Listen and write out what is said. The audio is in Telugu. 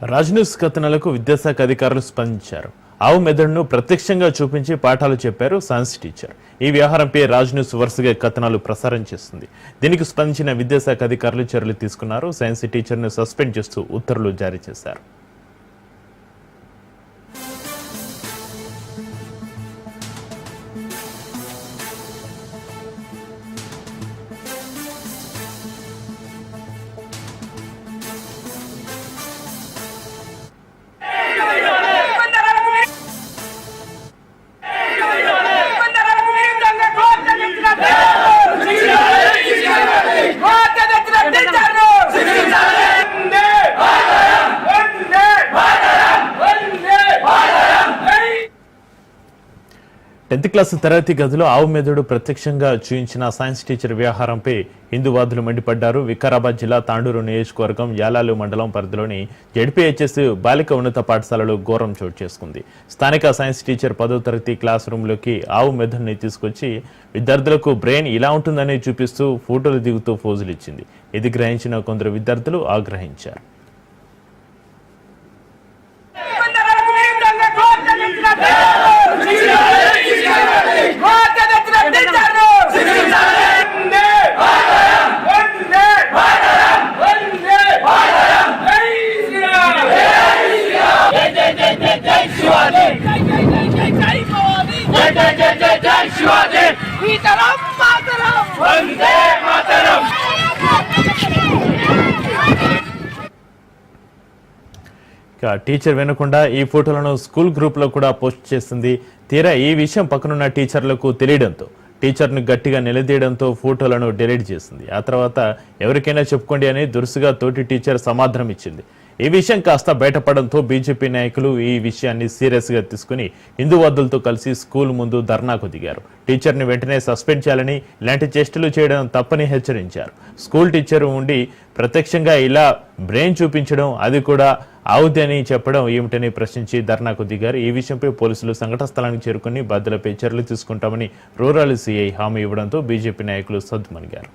రాజ్ న్యూస్ కథనాలకు విద్యాశాఖ అధికారులు స్పందించారు. ఆవు మెదడును ప్రత్యక్షంగా చూపించి పాఠాలు చెప్పారు సైన్స్ టీచర్. ఈ వ్యవహారంపై రాజ్ న్యూస్ వరుసగా కథనాలు ప్రసారం చేస్తుంది. దీనికి స్పందించిన విద్యాశాఖ అధికారులు చర్యలు తీసుకున్నారు. సైన్స్ టీచర్ను సస్పెండ్ చేస్తూ ఉత్తర్వులు జారీ చేశారు. టెన్త్ క్లాస్ తరగతి గదిలో ఆవు మెదడు ప్రత్యక్షంగా చూయించిన సైన్స్ టీచర్ వ్యవహారంపై హిందూవాదులు మండిపడ్డారు. వికారాబాద్ జిల్లా తాండూరు నియోజకవర్గం యాలాలు మండలం పరిధిలోని జెడ్పీహెచ్ఎస్ బాలిక ఉన్నత పాఠశాలలో ఘోరం చోటు చేసుకుంది. స్థానిక సైన్స్ టీచర్ 10వ తరగతి క్లాస్ రూమ్లోకి ఆవు మెదడుని తీసుకొచ్చి విద్యార్థులకు బ్రెయిన్ ఇలా ఉంటుందని చూపిస్తూ ఫోటోలు దిగుతూ ఫోజులు ఇచ్చింది. ఇది గ్రహించిన కొందరు విద్యార్థులు ఆగ్రహించారు. టీచర్ వినకుండా ఈ ఫోటోలను స్కూల్ గ్రూప్ లో కూడా పోస్ట్ చేస్తుంది. తీరా ఈ విషయం పక్కనున్న టీచర్లకు తెలియడంతో టీచర్ను గట్టిగా నిలదీయడంతో ఫోటోలను డిలీట్ చేసింది. ఆ తర్వాత ఎవరికైనా చెప్పుకోండి అని దురుసుగా తోటి టీచర్ సమాధానం ఇచ్చింది. ఈ విషయం కాస్త బయటపడంతో బీజేపీ నాయకులు ఈ విషయాన్ని సీరియస్ గా తీసుకుని హిందూవాదులతో కలిసి స్కూల్ ముందు ధర్నాకు దిగారు. టీచర్ని వెంటనే సస్పెండ్ చేయాలని, ఇలాంటి చేష్టలు చేయడం తప్పని హెచ్చరించారు. స్కూల్ టీచర్ ఉండి ప్రత్యక్షంగా ఇలా బ్రెయిన్ చూపించడం, అది కూడా ఆవుది అని చెప్పడం ఏమిటని ప్రశ్నించి ధర్నాకు దిగారు. ఈ విషయంపై పోలీసులు సంఘటన స్థలానికి చేరుకుని బాధ్యులపై చర్యలు తీసుకుంటామని రూరల్ సీఐ హామీ ఇవ్వడంతో బీజేపీ నాయకులు సద్దుమణిగారు.